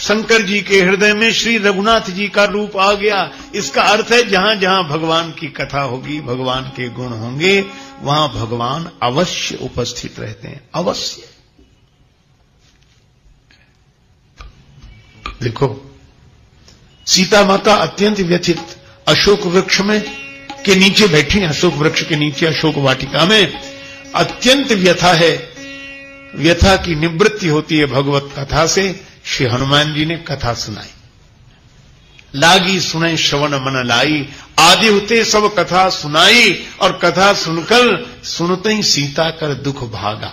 शंकर जी के हृदय में श्री रघुनाथ जी का रूप आ गया। इसका अर्थ है जहां जहां भगवान की कथा होगी, भगवान के गुण होंगे, वहां भगवान अवश्य उपस्थित रहते हैं, अवश्य। देखो, सीता माता अत्यंत व्यथित अशोक वृक्ष में के नीचे बैठी, अशोक वृक्ष के नीचे अशोक वाटिका में अत्यंत व्यथा है। व्यथा की निवृत्ति होती है भगवत कथा से। श्री हनुमान जी ने कथा सुनाई। लागी सुने श्रवण मन लाई, आदि होते सब कथा सुनाई, और कथा सुनकर सुनते ही सीता कर दुख भागा।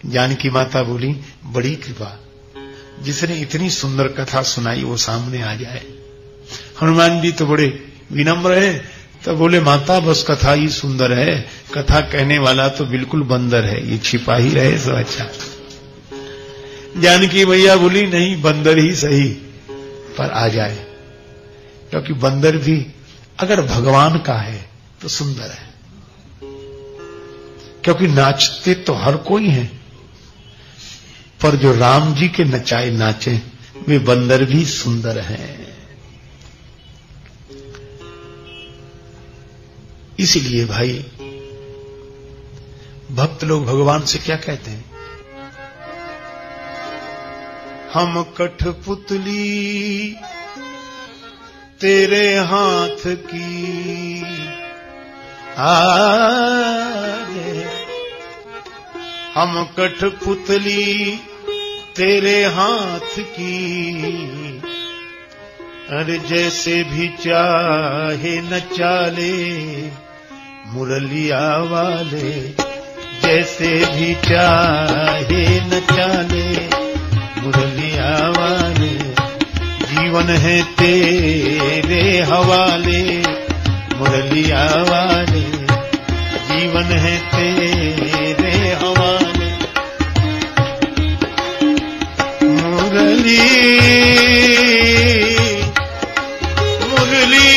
जानकी माता बोली, बड़ी कृपा, जिसने इतनी सुंदर कथा सुनाई वो सामने आ जाए। हनुमान जी तो बड़े विनम्र है, तो बोले, माता बस कथा ही सुंदर है, कथा कहने वाला तो बिल्कुल बंदर है, ये छिपा ही रहे सो अच्छा। जानकी भैया बोली, नहीं, बंदर ही सही पर आ जाए, क्योंकि बंदर भी अगर भगवान का है तो सुंदर है, क्योंकि नाचते तो हर कोई है, पर जो राम जी के नचाए नाचे वे बंदर भी सुंदर हैं। इसलिए भाई, भक्त लोग भगवान से क्या कहते हैं? हम कठपुतली तेरे हाथ की, हम कठपुतली तेरे हाथ की, अरे जैसे भी चाहे नचाले मुरलिया वाले, जैसे भी चाहे नचाले मुरलिया वाले, जीवन है तेरे हवाले मुरलिया वाले, जीवन है तेरे हवाले। मुरली मुरली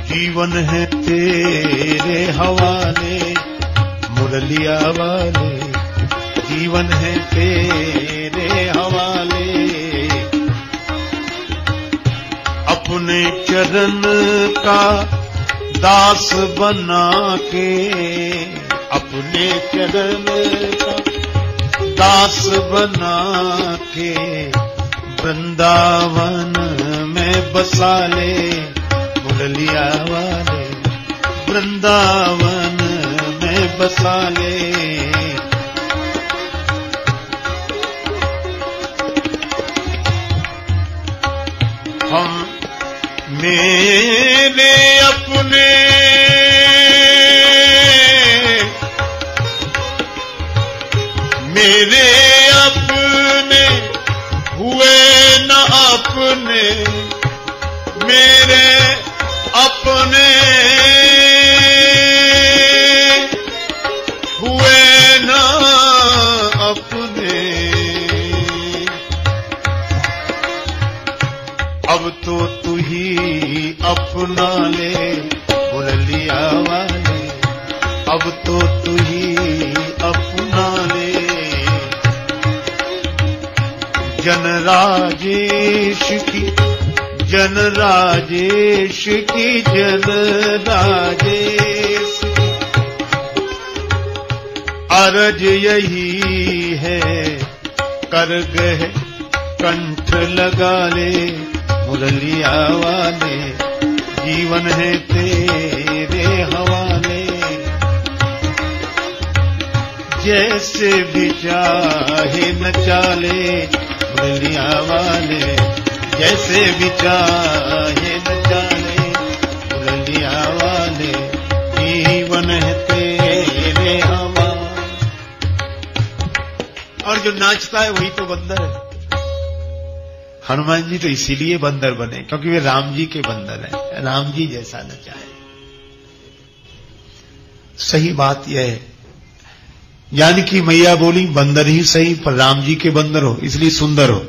जीवन है तेरे हवाले मुरलिया वाले, जीवन है तेरे हवाले। अपने चरण का दास बना के, अपने चरण का दास बना के, वृंदावन में बसा ले मुरलिया वाले, वृंदावन में बसा ले। हम मेरे अपने मेरे अपने हुए न अपने, मेरे अपने हुए न अपने, अब तो तू ही अपना ले मुरलिया वाले, अब तो तू ही अपना ले। जन राजेश की, जन राजेश की, जन राजेश की अरज यही है, कर गए कंठ लगा ले मुरलिया वाले, जीवन है तेरे हवाले। जैसे भी चाहे नचा ले मुरलिया वाले, जैसे भी चाहे नचा ले मुरलिया वाले, जीवन है तेरे हवाले। और जो नाचता है वही तो बंदर है। हनुमान जी तो इसीलिए बंदर बने क्योंकि वे राम जी के बंदर हैं, राम जी जैसा नचाए। सही बात यह है, जानकी मैया बोली बंदर ही सही पर राम जी के बंदर हो इसलिए सुंदर हो।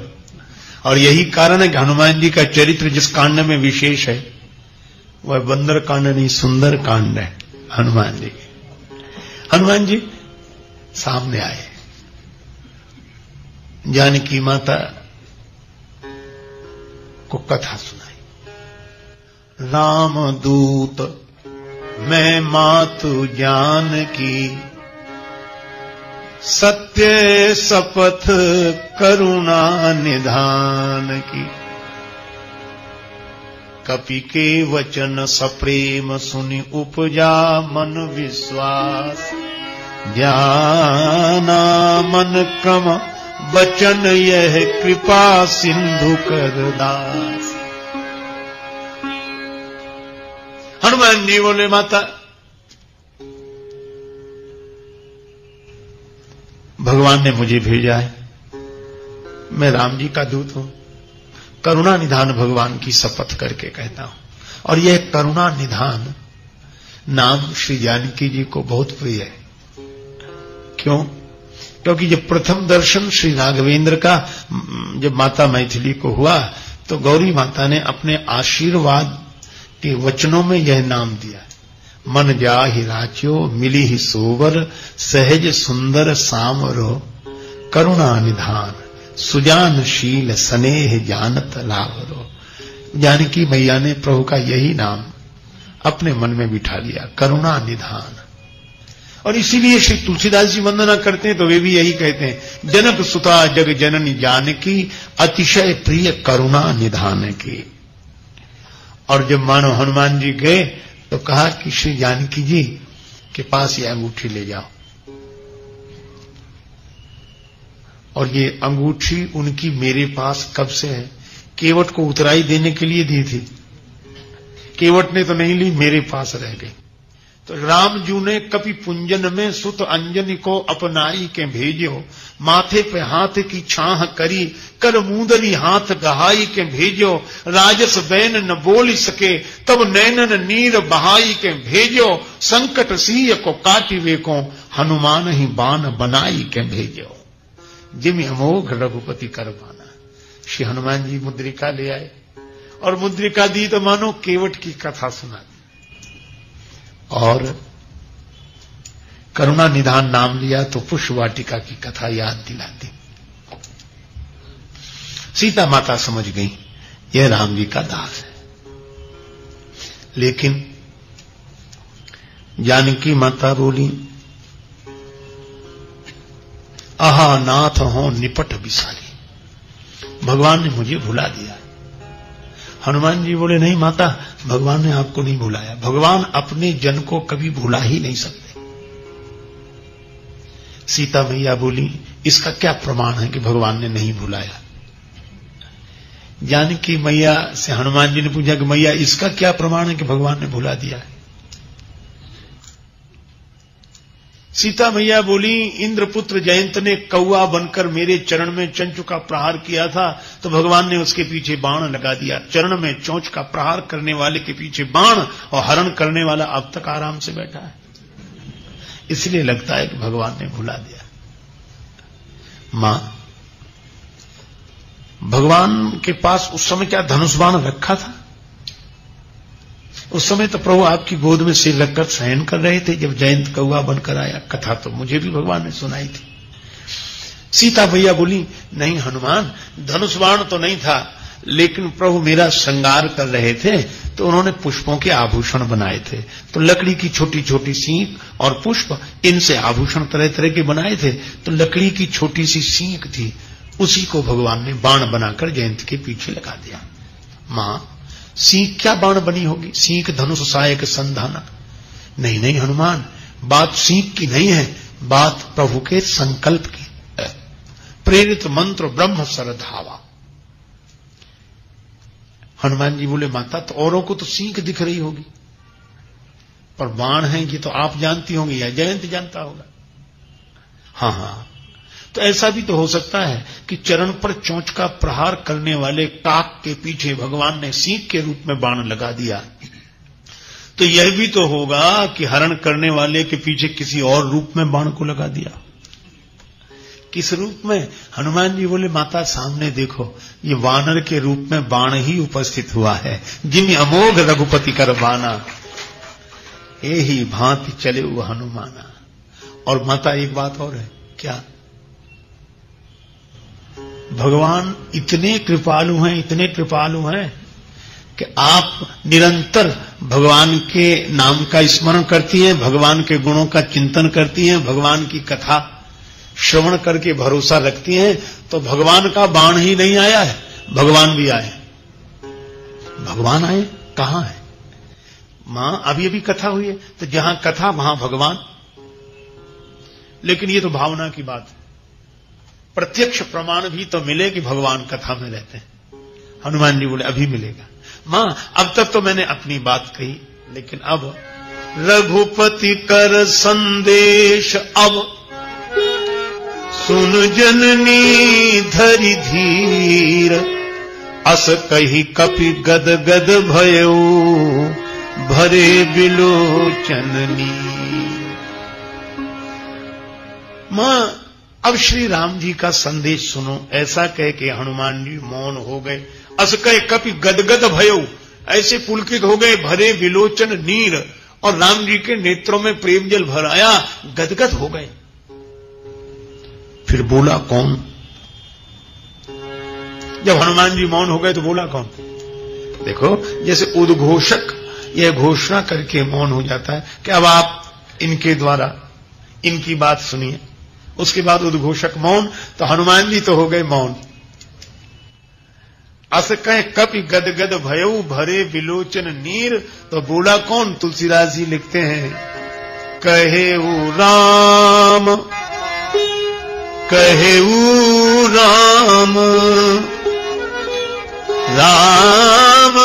और यही कारण है कि हनुमान जी का चरित्र जिस कांड में विशेष है वह बंदर कांड नहीं, सुंदर कांड है हनुमान जी। हनुमान जी सामने आए, जानकी माता को कथा सुनाई। राम दूत मैं मातु जानकी, सत्य शपथ करुणा निधान की। कपि के वचन सप्रेम सुनि उपजा मन विश्वास, ध्याना मन क्रम वचन यह कृपा सिंधु कर दास। हनुमान जी बोले माता भगवान ने मुझे भेजा है, मैं राम जी का दूत हूं, करुणा निधान भगवान की शपथ करके कहता हूं। और यह करुणा निधान नाम श्री जानकी जी को बहुत प्रिय है। क्यों? क्योंकि जब प्रथम दर्शन श्री राघवेंद्र का जब माता मैथिली को हुआ तो गौरी माता ने अपने आशीर्वाद के वचनों में यह नाम दिया, मन जाहि राच्यो मिली ही सोवर, सहज सुंदर सामरो करुणा निधान, सुजानशील स्नेह जानत लावरो। जानकी मैया ने प्रभु का यही नाम अपने मन में बिठा लिया, करुणा निधान। और इसीलिए श्री तुलसीदास जी वंदना करते हैं तो वे भी यही कहते हैं, जनक सुता जग जननी जानकी, अतिशय प्रिय करुणा निधान की। और जब मानो हनुमान जी गए तो कहा कि श्री जानकी जी के पास ये अंगूठी ले जाओ। और ये अंगूठी उनकी मेरे पास कब से है? केवट को उतराई देने के लिए दी थी, केवट ने तो नहीं ली, मेरे पास रह गई। तो राम जू ने कपि पुंजन में सुत अंजनी को अपनाई के भेजो, माथे पे हाथ की छाह करी, कर मूंदली हाथ गहाई के भेजो, राजस बैन न बोल सके, तब नैनन नीर बहाई के भेजो, संकट सिंह को काटिवे को, हनुमान ही बाण बनाई के भेजो। जिम अमोघ रघुपति कर पाना। श्री हनुमान जी मुद्रिका ले आए और मुद्रिका दी तो मानो केवट की कथा सुना दी और करुणा निधान नाम लिया तो पुष्प वाटिका की कथा याद दिला दी। सीता माता समझ गई यह राम जी का दास है। लेकिन जानकी माता बोली, आहा नाथ हो निपट विसारी, भगवान ने मुझे भुला दिया। हनुमान जी बोले, नहीं माता, भगवान ने आपको नहीं भुलाया, भगवान अपने जन को कभी भुला ही नहीं सकते। सीता मैया बोली, इसका क्या प्रमाण है कि भगवान ने नहीं भुलाया? जानकी मैया से हनुमान जी ने पूछा कि मैया इसका क्या प्रमाण है कि भगवान ने भुला दिया है? सीता मैया बोली, इंद्रपुत्र जयंत ने कौआ बनकर मेरे चरण में चंचु का प्रहार किया था तो भगवान ने उसके पीछे बाण लगा दिया। चरण में चोंच का प्रहार करने वाले के पीछे बाण और हरण करने वाला अब तक आराम से बैठा है, इसलिए लगता है कि भगवान ने भुला दिया। मां, भगवान के पास उस समय क्या धनुष बाण रखा था? उस समय तो प्रभु आपकी गोद में सिर रखकर शयन कर रहे थे जब जयंत कौआ बनकर आया। कथा तो मुझे भी भगवान ने सुनाई थी। सीता भैया बोली, नहीं हनुमान, धनुष बाण तो नहीं था, लेकिन प्रभु मेरा श्रृंगार कर रहे थे तो उन्होंने पुष्पों के आभूषण बनाए थे, तो लकड़ी की छोटी छोटी सींक और पुष्प, इनसे आभूषण तरह तरह के बनाए थे। तो लकड़ी की छोटी सी सींक थी, उसी को भगवान ने बाण बनाकर जयंत के पीछे लगा दिया। मां, सींक क्या बाण बनी होगी? सींक धनुष सहायक संधानक। नहीं नहीं हनुमान, बात सींक की नहीं है, बात प्रभु के संकल्प की है। प्रेरित मंत्र ब्रह्म सरधावा। हनुमान जी बोले, माता तो औरों को तो सींक दिख रही होगी, पर बाण है ये तो आप जानती होंगी या जयंत जानता होगा। हाँ हाँ, तो ऐसा भी तो हो सकता है कि चरण पर चोंच का प्रहार करने वाले काक के पीछे भगवान ने सींक के रूप में बाण लगा दिया। तो यह भी तो होगा कि हरण करने वाले के पीछे किसी और रूप में बाण को लगा दिया। किस रूप में? हनुमान जी बोले माता सामने देखो, ये वानर के रूप में बाण ही उपस्थित हुआ है। जिन अमोघ रघुपति कर बाना, यही भांति चले वो हनुमाना। और माता एक बात और है, क्या? भगवान इतने कृपालु हैं, इतने कृपालु हैं कि आप निरंतर भगवान के नाम का स्मरण करती हैं, भगवान के गुणों का चिंतन करती हैं, भगवान की कथा श्रवण करके भरोसा रखती हैं, तो भगवान का बाण ही नहीं आया है, भगवान भी आए। भगवान आए कहां है? मां अभी अभी कथा हुई है, तो जहां कथा वहां भगवान। लेकिन ये तो भावना की बात है, प्रत्यक्ष प्रमाण भी तो मिले कि भगवान कथा में रहते हैं। हनुमान जी बोले अभी मिलेगा। मां अब तक तो मैंने अपनी बात कही, लेकिन अब रघुपति कर संदेश, अब सुन जननी धरि धीर, अस कही कपि गद गद भयो, भरे बिलोचन नीर। मां अब श्री राम जी का संदेश सुनो। ऐसा कह के हनुमान जी मौन हो गए। अस कहे कपि गदगद भयो, ऐसे पुलकित हो गए, भरे विलोचन नीर, और राम जी के नेत्रों में प्रेम जल भर आया, गदगद हो गए। फिर बोला कौन? जब हनुमान जी मौन हो गए तो बोला कौन? देखो, जैसे उद्घोषक यह घोषणा करके मौन हो जाता है कि अब आप इनके द्वारा इनकी बात सुनिए, उसके बाद उद्घोषक मौन, तो हनुमान जी तो हो गए मौन। अस कहे कपि गदगद भयऊ, भरे विलोचन नीर, तो बोला कौन? तुलसीदास जी लिखते हैं, कहेऊ राम, कहेऊ राम, राम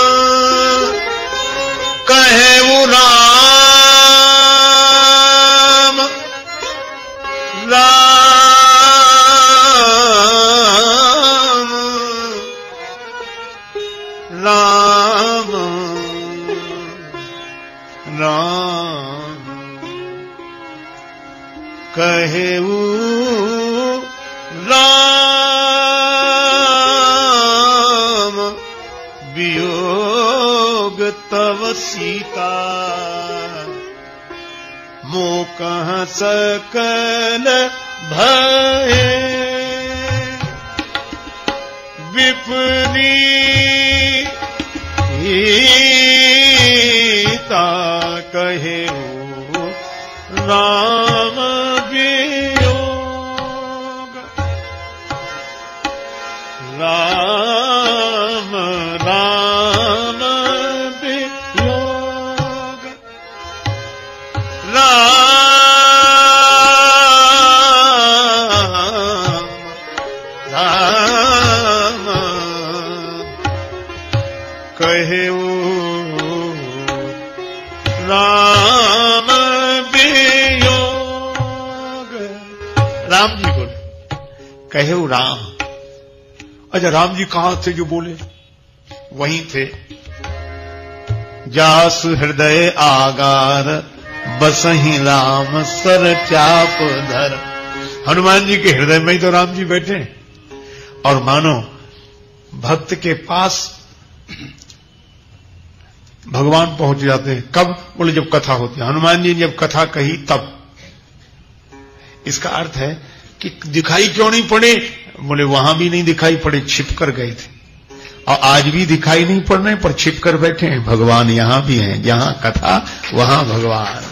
कहेऊ राम, राम राम कहेऊ राम, वियोग तव सीता, मोकह सकल भय, विपरीता कहेऊ राम वियोग, राम राम वियोग, राम राम कहेऊ राम वियोग। राम जी बोले, कहेऊ राम। अच्छा, राम जी कहां थे जो बोले? वहीं थे। जासु हृदय आगार, बसहि राम सर चाप धर। हनुमान जी के हृदय में ही तो राम जी बैठे। और मानो भक्त के पास भगवान पहुंच जाते हैं। कब? बोले जब कथा होती है। हनुमान जी ने जब कथा कही तब। इसका अर्थ है कि दिखाई क्यों नहीं पड़े? बोले वहां भी नहीं दिखाई पड़े, छिप कर गए थे। और आज भी दिखाई नहीं पड़ रहे, पर छिप कर बैठे हैं। भगवान यहां भी हैं, जहां कथा वहां भगवान।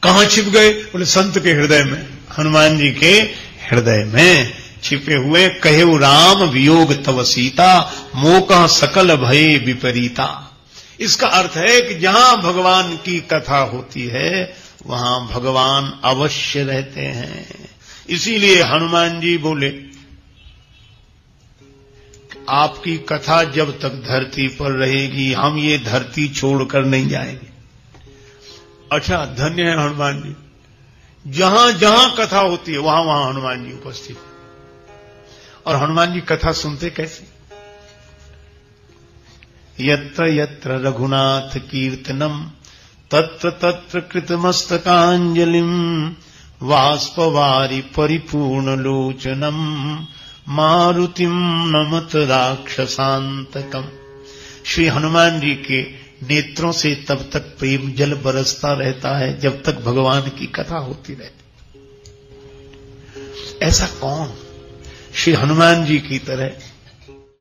कहां छिप गए? बोले संत के हृदय में, हनुमान जी के हृदय में छिपे हुए। कहेऊ राम वियोग तव सीता, मोकह सकल भय विपरीता। इसका अर्थ है कि जहां भगवान की कथा होती है वहां भगवान अवश्य रहते हैं। इसीलिए हनुमान जी बोले, आपकी कथा जब तक धरती पर रहेगी, हम ये धरती छोड़कर नहीं जाएंगे। अच्छा, धन्य है हनुमान जी, जहां जहां कथा होती है वहां वहां हनुमान जी उपस्थित है। और हनुमान जी कथा सुनते कैसे? यत्र यत्र रघुनाथ कीर्तनम, तत्र तत्र कृतमस्तकांजलिम, वाष्पवारि परिपूर्ण लोचनम मारुतिम नमत राक्षसांतकम। श्री हनुमान जी के नेत्रों से तब तक प्रेम जल बरसता रहता है जब तक भगवान की कथा होती रहती। ऐसा कौन श्री हनुमान जी की तरह